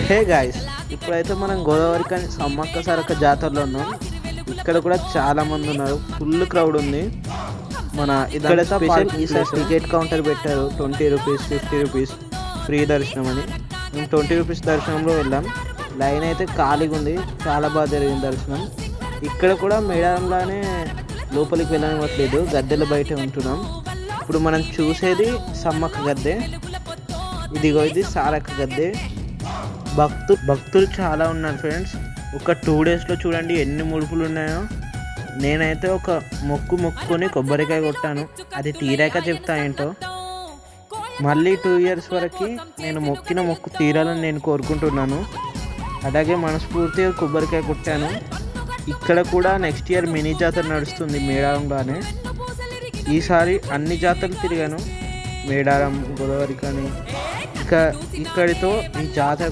Hey guys, ఇప్పుడైతే మనం గోదావరి కానీ సమ్మక్క సారక్క జాతరలో ఉన్నాం. ఇక్కడ కూడా చాలా మంది ఉన్నారు, ఫుల్ క్రౌడ్ ఉంది. మన ఇక్కడ స్పెషల్ ఈసారి టికెట్ కౌంటర్ పెట్టారు. 20 రూపీస్, 50 రూపీస్ ఫ్రీ దర్శనం అని. మేము 20 రూపీస్ దర్శనంలో వెళ్ళాం. లైన్ అయితే ఖాళీగా ఉంది, చాలా బాగా జరిగింది దర్శనం. ఇక్కడ కూడా మేడారంలానే లోపలికి వెళ్ళనివ్వట్లేదు, గద్దెల బయట ఉంటున్నాం. ఇప్పుడు మనం చూసేది సమ్మక్క గద్దె, ఇదిగో ఇది సారక్క గద్దె. భక్తులు చాలా ఉన్నారు ఫ్రెండ్స్. ఒక 2 డేస్లో చూడండి ఎన్ని ముడుపులు ఉన్నాయో. నేనైతే ఒక మొక్కుకొని కొబ్బరికాయ కొట్టాను, అది తీరాక చెప్తా ఏంటో. మళ్ళీ 2 ఇయర్స్ వరకు నేను మొక్కిన మొక్కు తీరాలని నేను కోరుకుంటున్నాను. అలాగే మనస్ఫూర్తిగా కొబ్బరికాయ కొట్టాను. ఇక్కడ కూడా నెక్స్ట్ ఇయర్ మినీ జాతర నడుస్తుంది మేడారంలోనే. ఈసారి అన్ని జాతరలు తిరిగాను, మేడారం, గోదావరి కానీ. ఇక్కడితో ఈ జాతర